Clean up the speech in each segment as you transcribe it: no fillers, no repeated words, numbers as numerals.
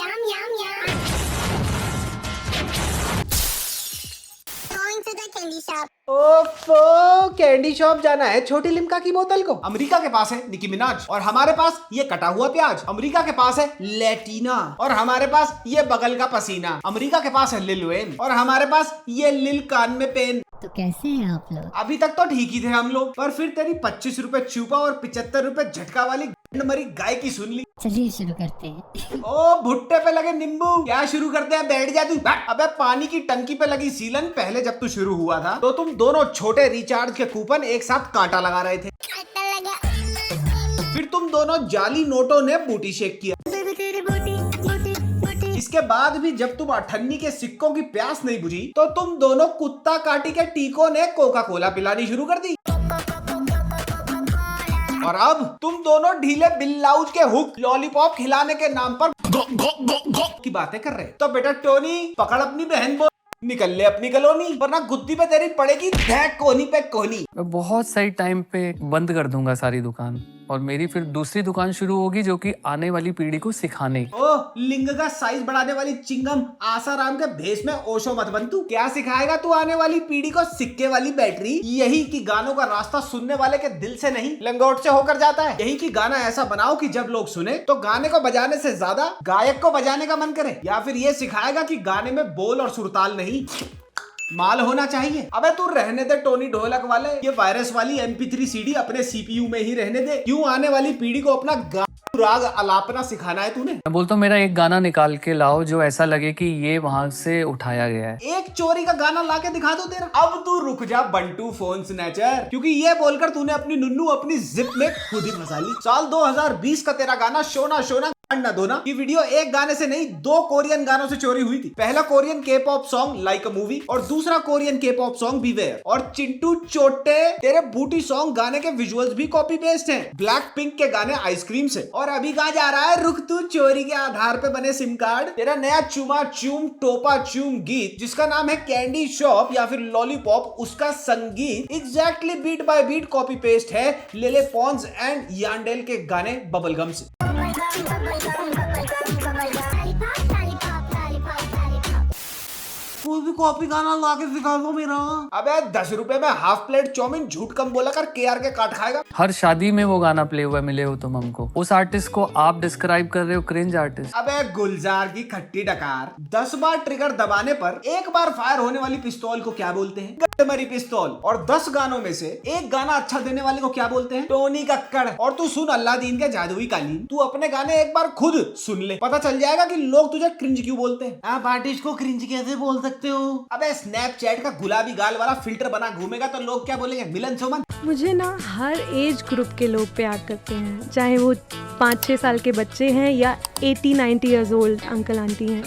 Yum, yum, yum. Going to the candy shop. ओफो, candy shop जाना है छोटी लिम्का की बोतल को। अमेरिका के पास है निकी मिनाज और हमारे पास ये कटा हुआ प्याज। अमेरिका के पास है लेटीना और हमारे पास ये बगल का पसीना। अमेरिका के पास है लिल वेन और हमारे पास ये लिल कान में पेन। तो कैसे हैं आप लोग? अभी तक तो ठीक ही थे हम लोग, पर फिर तेरी 25 रुपए चूपा और 75 रुपए झटका वाली मरी गाय की सुन ली। चलिए शुरू करते हैं। ओ भुट्टे पे लगे नींबू, क्या शुरू करते हैं? बैठ जा तू। अबे पानी की टंकी पे लगी सीलन। पहले जब तू शुरू हुआ था तो तुम दोनों छोटे रिचार्ज के कूपन एक साथ कांटा लगा रहे थे। कांटा लगा। फिर तुम दोनों जाली नोटों ने बूटी शेक किया। तेरे बूटी, बूटी, बूटी। इसके बाद भी जब तुम 98 के सिक्कों की प्यास नहीं बुझी तो तुम दोनों कुत्ता काटी के टीकों ने कोका कोला पिलानी शुरू कर दी। और अब तुम दोनों ढीले बिल्लाउज के हुक लॉलीपॉप खिलाने के नाम पर की बातें कर रहे। तो बेटा टोनी पकड़ अपनी बहन को, निकल ले अपनी कॉलोनी, वरना गुत्ती पे तेरी पड़ेगी धैक कोहनी पे कोहनी। मैं बहुत सही टाइम पे बंद कर दूंगा सारी दुकान और मेरी फिर दूसरी दुकान शुरू होगी जो कि आने वाली पीढ़ी को सिखाने की। ओ लिंग का साइज बढ़ाने वाली चिंगम आसाराम के भेष में ओशो मत बन तू। क्या सिखाएगा तू आने वाली पीढ़ी को? सिक्के वाली बैटरी। यही कि गानों का रास्ता सुनने वाले के दिल से नहीं लंगोट से होकर जाता है। यही कि गाना ऐसा बनाओ कि जब लोग सुने तो गाने को बजाने से ज्यादा गायक को बजाने का मन करे। या फिर ये सिखाएगा कि गाने में बोल और सुरताल नहीं माल होना चाहिए। अबे तू रहने दे टोनी ढोलक वाले, ये वायरस वाली MP3 CD अपने CPU में ही रहने दे। क्यों आने वाली पीढ़ी को अपना राग अलापना सिखाना है तूने? मैं बोलता हूँ मेरा एक गाना निकाल के लाओ जो ऐसा लगे कि ये वहां से उठाया गया है। एक चोरी का गाना लाके दिखा दो तेरा। अब तू रुक जा बंटू फोन स्नैचर, क्योंकि ये बोलकर तूने अपनी नुन्नू अपनी जिप में खुद ही फंसा ली। साल 2020 का तेरा गाना शोना शोना ना धोना की वीडियो एक गाने से नहीं 2 कोरियन गानों से चोरी हुई थी। पहला Korean K-pop song like a movie और दूसरा कोरियन K-pop सॉन्ग बीवेयर। और चिंटू चोटे तेरे बूटी सॉन्ग गाने के विजुअल्स भी कॉपी पेस्ट हैं ब्लैक पिंक के गाने आइसक्रीम से। और अभी कहा जा रहा है रुक तू चोरी के आधार पे बने सिम कार्ड। तेरा नया चुमा चूम टोपा चूम गीत जिसका नाम है कैंडी शॉप या फिर लॉलीपॉप, उसका संगीत exactly beat by beat copy paste है लेले पॉन्स एंड यांडेल के गाने बबलगम से। कोई भी कॉपी गाना ला के दिखा दो मेरा। अबे 10 रुपए में हाफ प्लेट चाउमीन झूठ कम बोला कर KR के काट खाएगा। हर शादी में वो गाना प्ले हुआ मिले हो तुम हमको। उस आर्टिस्ट को आप डिस्क्राइब कर रहे हो क्रिंज आर्टिस्ट। अबे गुलजार की खट्टी डकार। 10 बार ट्रिगर दबाने पर एक बार फायर होने वाली पिस्तौल को क्या बोलते हैं? गड्ढमरी पिस्तौल। और 10 गानों में से एक गाना अच्छा देने वाले को क्या बोलते हैं? टोनी कक्कड़। और तू सुन अल्लादीन के जादुई कालीन, तू अपने गाने एक बार खुद सुन ले, पता चल जाएगा कि लोग तुझे क्रिंज क्यों बोलते हैं। आप आर्टिस्ट को क्रिंज कैसे बोल सकते हो? अबे स्नैपचैट का गुलाबी गाल वाला फिल्टर बना घूमेगा तो लोग क्या बोलेंगे? मिलन सोमन। मुझे ना हर एज ग्रुप के लोग प्यार करते हैं, चाहे वो 5-6 साल के बच्चे हैं या 80-90 इयर्स ओल्ड अंकल आंटी हैं।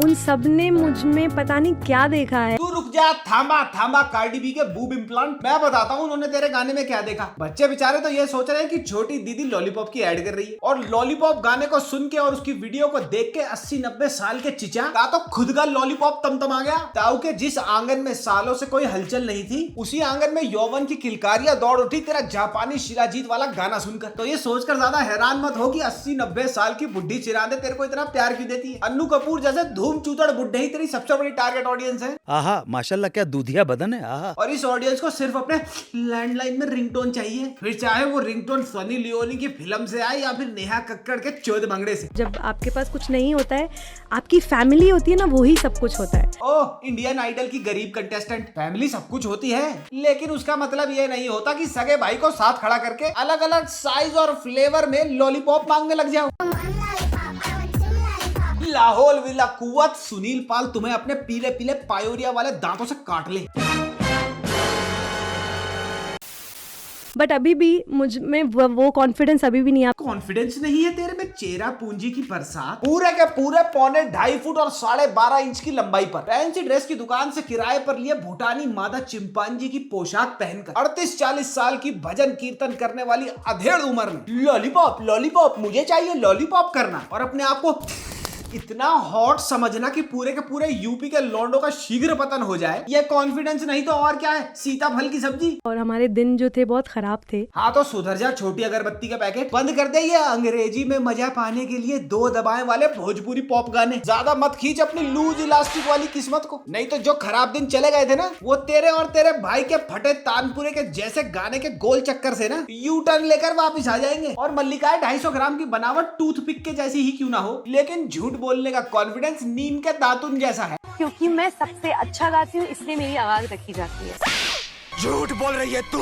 उन सब ने मुझ में पता नहीं क्या देखा है। तू रुक जा, थामा थामा। कार्डी बी के बूब इम्प्लांट। मैं बताता हूँ उन्होंने तेरे गाने में क्या देखा। बच्चे बेचारे तो ये सोच रहे हैं कि छोटी दीदी लॉलीपॉप की ऐड कर रही है, और लॉलीपॉप गाने को सुन के और उसकी वीडियो को देख के 80-90 साल के चिचा का तो खुद का लॉलीपॉप तमतम आ गया। ताऊ के जिस आंगन में सालों से कोई हलचल नहीं थी, उसी आंगन में यौवन की किलकारियां दौड़ उठी तेरा जापानी शिलाजीत वाला गाना सुनकर। तो ये सोचकर ज्यादा हैरान मत हो कि 80-90 साल की बुढ़ी चिरांदे तेरे को इतना प्यार क्यों देती है। अन्नू कपूर जैसे धूम चूतड़ बुड्ढे ही तेरी सबसे बड़ी टारगेट ऑडियंस है। आहा माशाल्लाह क्या दूधिया बदन है। आहा। और इस ऑडियंस को सिर्फ अपने लैंडलाइन में रिंगटोन चाहिए, फिर चाहे वो रिंगटोन सनी लियोनी की फिल्म से आए या फिर नेहा कक्कड़ के चौध भंगड़े से। जब आपके पास कुछ नहीं होता है, आपकी फैमिली होती है ना, वही सब कुछ होता है। ओह इंडियन आइडल की गरीब कंटेस्टेंट, फैमिली सब कुछ होती है, लेकिन उसका मतलब ये नहीं होता कि सगे भाई को साथ खड़ा करके अलग अलग साइज और फ्लेवर में लॉलीपॉप मांगने लग जाओ। लाहौल विला कुवत सुनील पाल तुम्हें अपने पीले पीले पायोरिया वाले दांतों से काट ले। बट अभी भी मुझ में वो कॉन्फिडेंस अभी भी नहीं आ। कॉन्फिडेंस नहीं है तेरे में? चेहरा पूंजी की बरसात। पूरे के पूरे 2.25 फुट और 12.5 इंच की लंबाई पर फैंसी ड्रेस की दुकान से किराए पर लिए भूटानी मादा चिंपांजी की पोशाक पहनकर 38-40 साल की भजन कीर्तन करने वाली अधेड़ उम्र में लॉलीपॉप लॉलीपॉप मुझे चाहिए लॉलीपॉप करना और अपने आप को इतना हॉट समझना कि पूरे के पूरे यूपी के लौंडों का शीघ्र पतन हो जाए, ये कॉन्फिडेंस नहीं तो और क्या है, सीताफल की सब्जी। और हमारे दिन जो थे बहुत खराब थे। हाँ तो सुधर जा छोटी अगरबत्ती का पैकेट, बंद कर दे ये अंग्रेजी में मजा पाने के लिए 2 दबाएं वाले भोजपुरी पॉप गाने। ज्यादा मत खींच अपनी लूज इलास्टिक वाली किस्मत को, नहीं तो जो खराब दिन चले गए थे ना, वो तेरे और तेरे भाई के फटे तानपुरे के जैसे गाने के गोल चक्कर से ना यू टर्न लेकर वापिस आ जाएंगे। और मल्लिकाएं 250 ग्राम की बनावट टूथपिक के जैसी ही क्यों ना हो, लेकिन झूठ बोलने का कॉन्फिडेंस नीम के दातुन जैसा है। क्योंकि मैं सबसे अच्छा गाती हूँ इसलिए मेरी आवाज रखी जाती है। झूठ बोल रही है तू।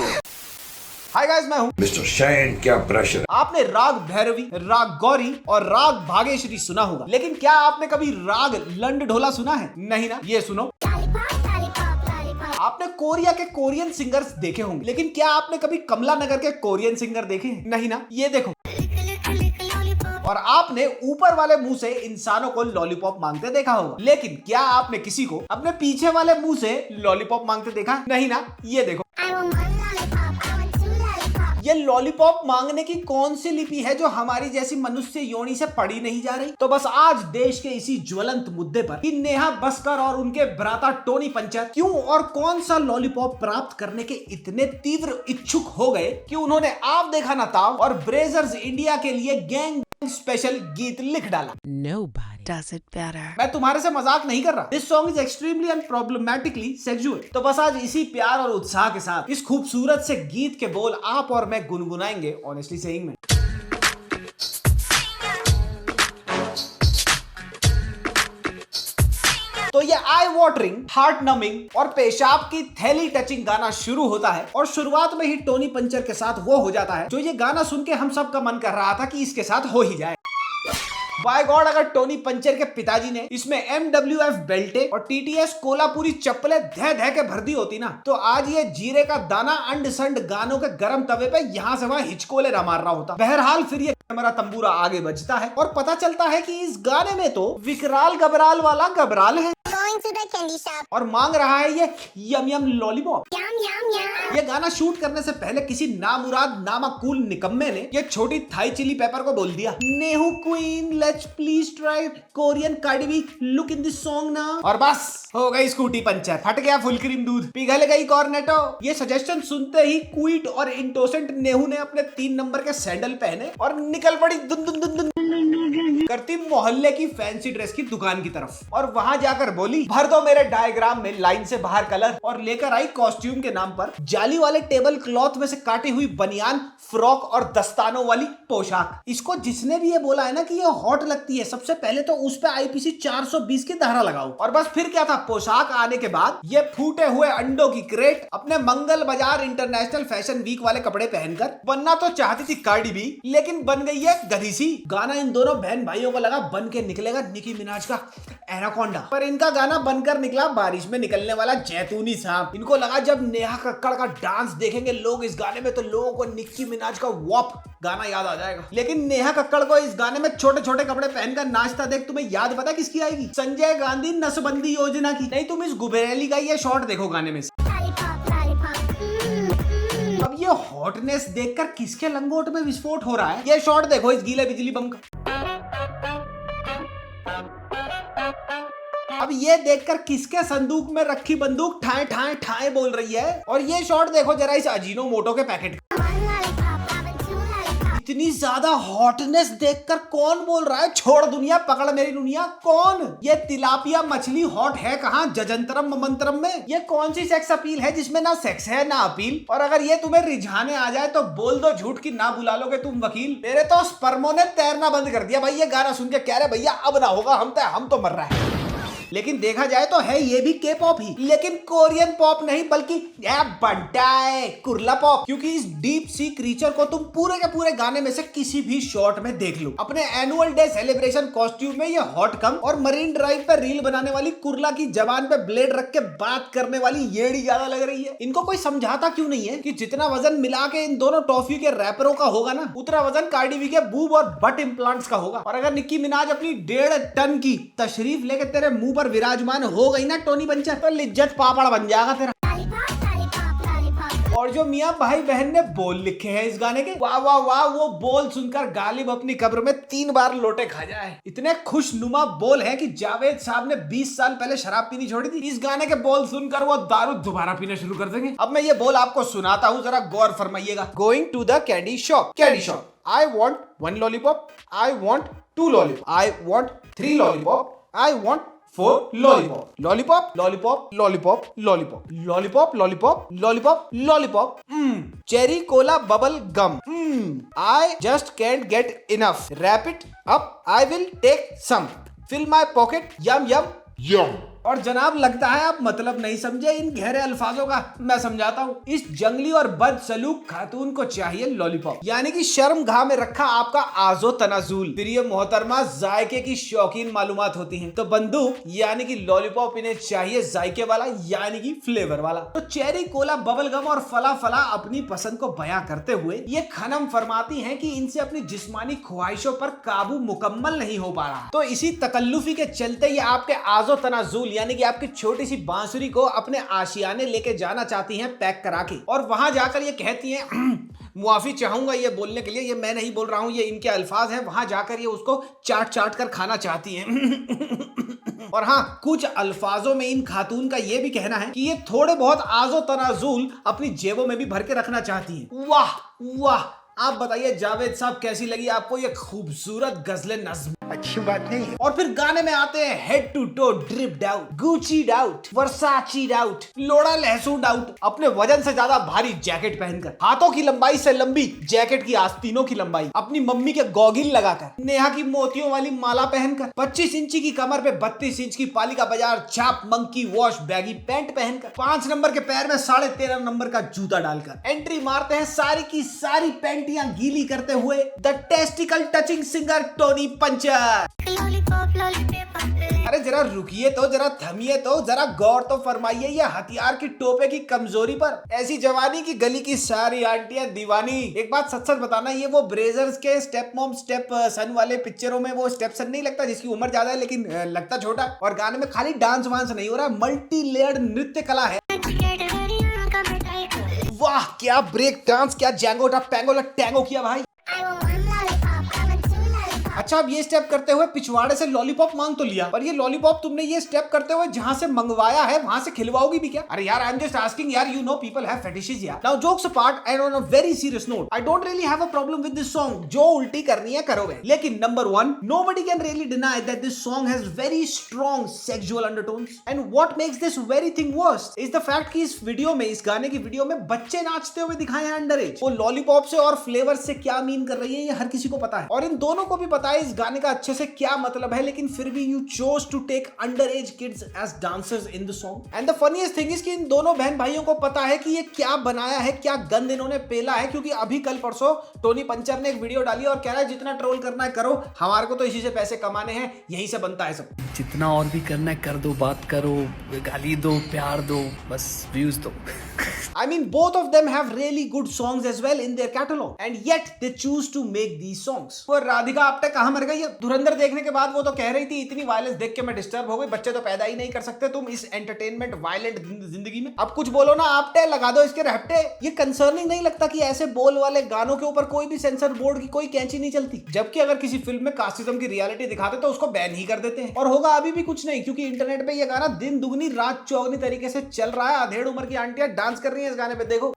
हाय गाइस, मैं हूँ मिस्टर शाइन। क्या प्रेशर। आपने राग भैरवी, राग गौरी और राग भागेश्वरी सुना होगा, लेकिन क्या आपने कभी राग लंड ढोला सुना है? नहीं ना। ये सुनो। आपने कोरिया के कोरियन सिंगर्स देखे होंगे, लेकिन क्या आपने कभी कमला नगर के कोरियन सिंगर देखे हैं? नहीं ना। ये देखो। और आपने ऊपर वाले मुंह से इंसानों को लॉलीपॉप मांगते देखा होगा, लेकिन क्या आपने किसी को अपने पीछे वाले मुंह से लॉलीपॉप मांगते देखा? नहीं ना। ये देखो। ये लॉलीपॉप मांगने की कौन सी लिपि है जो हमारी जैसी मनुष्य योनि से पढ़ी नहीं जा रही? तो बस आज देश के इसी ज्वलंत मुद्दे पर कि नेहा बस्कर और उनके भ्राता टोनी पंचर क्यों और कौन सा लॉलीपॉप प्राप्त करने के इतने तीव्र इच्छुक हो गए कि उन्होंने आप देखा ना ताव और ब्रेजर्स इंडिया के लिए गैंग स्पेशल गीत लिख डाला। Nobody does it better. मैं तुम्हारे से मजाक नहीं कर रहा। This song is extremely and problematically sexual. तो बस आज इसी प्यार और उत्साह के साथ इस खूबसूरत से गीत के बोल आप और मैं गुनगुनाएंगे ऑनेस्टली सेइंग में। तो ये आई वाटरिंग, हार्ट नमिंग और पेशाब की थैली टचिंग गाना शुरू होता है और शुरुआत में ही टोनी पंचर के साथ वो हो जाता है जो ये गाना सुन के हम सब का मन कर रहा था कि इसके साथ हो ही जाए। बाय गॉड, अगर टोनी पंचर के पिताजी ने इसमें MWF बेल्टे और TTS कोलापुरी चप्पलें धह धह के भर दी होती ना, तो आज ये जीरे का दाना अंड संड गानों के गरम तवे पे यहाँ से वहाँ हिचकोले न मार रहा होता। बहरहाल फिर ये मेरा तंबूरा आगे बजता है और पता चलता है कि इस गाने में तो विकराल गबराल वाला गबराल है Going to the candy shop. और मांग रहा है ये यम यम लॉलीपॉप। Yum yum yum. ये गाना शूट करने से पहले किसी नामुराद नामाकूल निकम्मे ने ये छोटी थाई चिली पेपर को बोल दिया, Nehu queen let's please try Korean Cardi B look in this song ना। और बस हो गई स्कूटी पंचर, फट गया फुल क्रीम दूध, पिघल गई कॉर्नेटो। ये सजेशन सुनते ही क्वीट और इंटोसेंट नेहू ने अपने 3 नंबर के सैंडल पहने और निकल पड़ी दुन दुन दुन दुन करती मोहल्ले की फैंसी ड्रेस की दुकान की तरफ। और वहां जाकर बोली, भर दो मेरे डायग्राम में लाइन से बाहर कलर। और लेकर आई कॉस्ट्यूम के नाम पर जाली वाले टेबल क्लॉथ में से काटी हुई बनियान, फ्रॉक और दस्तानों वाली पोशाक। इसको जिसने भी ये बोला है ना कि ये हॉट लगती है, सबसे पहले तो उस पे IPC 420 की धारा लगाओ। और बस फिर क्या था, पोशाक आने के बाद ये फूटे हुए अंडों की क्रेट अपने मंगल बाजार इंटरनेशनल फैशन वीक वाले कपड़े पहनकर बनना तो चाहती थी कार्डी बी, लेकिन बन गई है गधी सी। गाना इन दोनों बहन भाइयों को लगा बन के निकलेगा निकी मिनाज का एनाकोंडा, पर इनका गाना बनकर निकला बारिश में निकलने वाला जैतूनी सांप। इनको लगा जब नेहा कक्कड़ का डांस देखेंगे लोग इस गाने में तो लोगों को निक्की मिनाज का वॉप गाना याद आ जाएगा। लेकिन नेहा कक्कड़ को इस गाने में छोटे छोटे कपड़े पहनकर नाचता देख तुम्हें याद पता किसकी आएगी? संजय गांधी नसबंदी योजना की। नहीं, तुम इस गुबेरैली का ये शॉट देखो गाने में। Lollipop, lollipop. अब ये हॉटनेस देखकर किसके लंगोट में विस्फोट हो रहा है? ये शॉट देखो इस गीले बिजली बम का। अब ये देखकर किसके संदूक में रखी बंदूक ठाए ठाए ठाए बोल रही है? और ये शॉट देखो जरा इस अजीनो मोटो के पैकेट का। One lollipop, having 2 lollipops. इतनी ज्यादा हॉटनेस देखकर कौन बोल रहा है छोड़ दुनिया पकड़ मेरी दुनिया? कौन? ये तिलापिया मछली हॉट है कहाँ? जजंतरम ममंतरम में। ये कौन सी सेक्स अपील है जिसमें ना सेक्स है ना अपील? और अगर ये तुम्हें रिझाने आ जाए तो बोल दो झूठ की ना बुला लोगे तुम वकील। मेरे तो स्पर्मो ने तैरना बंद कर दिया भाई ये गाना सुन के। कह रहे भैया अब ना होगा, हम तो मर रहा है। लेकिन देखा जाए तो है ये भी के पॉप ही, लेकिन कोरियन पॉप नहीं बल्कि बंटाए कुर्ला पॉप। क्योंकि इस डीप सी क्रीचर को तुम पूरे के पूरे गाने में से किसी भी शॉट में देख लो। अपने एनुअल डे सेलिब्रेशन कॉस्ट्यूम में ये हॉट कम और मरीन ड्राइव पे रील बनाने वाली कुर्ला की जबान पे ब्लेड रख के बात करने वाली येड़ी ज्यादा लग रही है। इनको कोई समझाता क्यों नहीं है कि जितना वजन मिला के इन दोनों टॉफी के रैपरों का होगा ना, उतना वजन कार्डी बी के बूब और बट इम्प्लांट्स का होगा। और अगर निक्की मिनाज अपनी 1.5 टन की तशरीफ लेके तेरे मुंह पर विराजमान हो गई ना टोनी पंचर, तो लिज्जत पापड़ बन जाएगा तेरा। Lollipop, lollipop, lollipop. और जो मियां भाई बहन ने बोल लिखे हैं इस गाने के, वाह वाह वाह, वो बोल सुनकर गालिब अपनी कब्र में 3 बार लोटे खा जाए। इतने खुशनुमा बोल हैं कि जावेद साहब ने 20 साल पहले शराब पीनी छोड़ी थी, इस गाने के बोल सुनकर वो दारू दोबारा पीना शुरू कर देंगे। अब मैं ये बोल आपको सुनाता हूँ, जरा गौर फरमाइएगा। Going to the candy shop, candy shop, I want 1 lollipop, I want 2 lollipop, I want 3 lollipop, I want 4 lollipop, lollipop, lollipop, lollipop, lollipop, lollipop, lollipop, lollipop, lollipop. Cherry cola bubble gum. I just can't get enough. Wrap it up. I will take some. Fill my pocket. Yum yum yum. और जनाब लगता है आप मतलब नहीं समझे इन गहरे अल्फाजों का, मैं समझाता हूँ। इस जंगली और बदसलूक खातून को चाहिए लॉलीपॉप, यानी कि शर्म घा में रखा आपका आजो तनाजुल। फिर ये मोहतरमा जायके की शौकीन मालूमात होती हैं, तो बंदूक यानी कि लॉलीपॉप इन्हें चाहिए जायके वाला यानी कि फ्लेवर वाला। तो चेरी कोला बबल गम और फला फला अपनी पसंद को बयां करते हुए ये खनम फरमाती हैं कि इनसे अपनी जिस्मानी ख्वाहिशों पर काबू मुकम्मल नहीं हो पा रहा। तो इसी तकल्लुफी के चलते ये आपके आजो तनाजुल यानी कि आपकी छोटी सी बांसुरी को अपने आशियाने लेके जाना चाहती हैं पैक करा के, और वहां जाकर ये कहती हैं मुआफी चाहूंगा ये बोलने के लिए, ये मैं नहीं बोल रहा हूं, ये इनके अल्फाज हैं। वहां जाकर ये उसको चाट चाट कर खाना चाहती हैं। और हाँ, कुछ अल्फाजों में इन खातून का ये भी कहना है कि ये थोड़े बहुत आजो तनाजुल अपनी जेबों में भी भर के रखना चाहती हैं। वाह वाह, आप बताइए जावेद साहब कैसी लगी आपको ये खूबसूरत गजले नज्म? अच्छी बात नहीं है। और फिर गाने में आते हैं head to toe dripped out, Gucci out, Versace out, लोड़ा लहसुन आउट, अपने वजन से ज्यादा भारी जैकेट पहनकर, हाथों की लंबाई से लंबी जैकेट की आस्तीनों की लंबाई, अपनी मम्मी के गॉगिल लगाकर, नेहा की मोतियों वाली माला पहनकर, 25 इंची की कमर पे 32 इंच की पालिका बाजार छाप मंकी वॉश बैगी पैंट पहनकर, 5 नंबर के पैर में 13.5 नंबर का जूता डालकर एंट्री मारते हैं सारी की सारी पैंटियां गीली करते हुए the testicle touching singer Tony puncture. अरे जरा रुकिए तो, जरा थमिए तो, जरा गौर तो फरमाइए ये हथियार की टोपे की कमजोरी पर। ऐसी जवानी की गली की सारी आंटियां दीवानी। एक बात सच सच बताना, ये वो ब्रेजर्स के स्टेप मॉम स्टेप सन वाले पिक्चरों में वो स्टेप सन नहीं लगता जिसकी उम्र ज्यादा है लेकिन लगता छोटा, और गाने में खाली डांस वांस नहीं हो रहा, मल्टी लेयर्ड नृत्य कला है। वाह क्या ब्रेक डांस, क्या जैंगोटा पैंगोला टैंगो किया भाई। अच्छा, अब ये स्टेप करते हुए पिछवाड़े से लॉलीपॉप मांग तो लिया, पर ये लॉलीपॉप तुमने ये स्टेप करते हुए जहां से मंगवाया है वहां से खिलवाओगी भी क्या? अरे यार, आई एम जस्ट आस्किंग यार, you know people have fetishes यार। Now jokes apart and on a very serious note, I don't really have a problem with this song. जो उल्टी करनी है करो बे, लेकिन number 1, nobody can really deny that this song has very strong sexual undertones, and what makes this very thing worse is the fact कि इस video में, इस गाने की वीडियो में बच्चे नाचते हुए दिखाए हैं अंडर एज। वो लॉलीपॉप से और फ्लेवर से क्या मीन कर रही है ये हर किसी को पता है, और इन दोनों को भी पता है इस गाने का अच्छे से क्या मतलब है, लेकिन फिर भी you chose to take under age kids as dancers in the song. And the funniest thing is कि इन दोनों बहन भाइयों को पता है कि ये क्या बनाया है, क्या गंद इन्होंने पेला है, क्योंकि अभी कल परसों टोनी पंचर ने एक वीडियो डाली और कह रहा है जितना ट्रोल करना है करो, हमारे को तो इसी से पैसे कमाने हैं, यही से बनता है सब। जितना और भी करना है कर दो, बात करो, गाली दो, प्यार दो, बस व्यूज दो। I mean, both of them have really good songs as well in their catalog, and yet they choose to make these songs. वो राधिका आप्टे कहाँ मर गई है? धुरंधर देखने के बाद वो तो कह रही थी इतनी वायलेंस देख के मैं डिस्टर्ब हो गई, बच्चे तो पैदा ही नहीं कर सकते तुम इस एंटरटेनमेंट वायलेंट जिंदगी में। अब कुछ बोलो ना आप्टे, लगा दो इसके रहटे। ये कंसर्निंग नहीं लगता कि ऐसे बोल वाले गानों के ऊपर कोई भी सेंसर बोर्ड की कोई कैंची नहीं चलती, जबकि अगर किसी फिल्म में कास्टिज्म की रियलिटी दिखाते तो उसको बैन ही कर देते हैं। और होगा अभी भी कुछ नहीं, क्योंकि इंटरनेट पे ये गाना दिन दुगनी रात चौगनी तरीके से चल रहा है। अधेड़ उम्र की आंटियां डांस कर रही है इस गाने पे, देखो।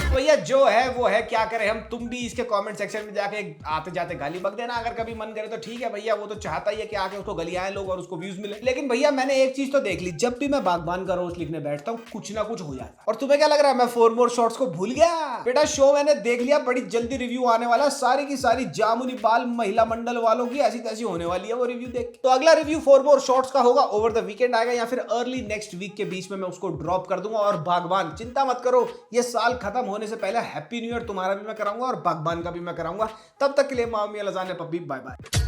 भैया जो है वो है, क्या करें हम। तुम भी इसके कमेंट सेक्शन में जाके आते जाते गाली बक देना अगर कभी मन करे तो, ठीक है भैया, वो तो चाहता ही है कि आके उसको गली आए लोग और उसको व्यूज मिले। लेकिन भैया मैंने एक चीज तो देख ली, जब भी मैं बागबान का रोज लिखने बैठता हूँ कुछ ना कुछ हो जाता है। और तुम्हें क्या लग रहा है मैं 4 मोर शॉट्स को भूल गया? बेटा शो मैंने देख लिया, बड़ी जल्दी रिव्यू आने वाला, सारी की सारी जामुनी बाल महिला मंडल वालों की ऐसी तैसी होने वाली है वो रिव्यू देख। तो अगला रिव्यू 4 मोर शॉट्स का होगा, ओवर द वीकेंड आएगा या फिर अर्ली नेक्स्ट वीक के बीच में मैं उसको ड्रॉप कर दूंगा। और बागबान चिंता मत करो, ये साल खत्म होने से पहले हैप्पी न्यू ईयर तुम्हारा भी मैं कराऊंगा और बागबान का भी मैं कराऊंगा। तब तक के लिए मामी अल्लाह जाने पब्बी, बाय बाय।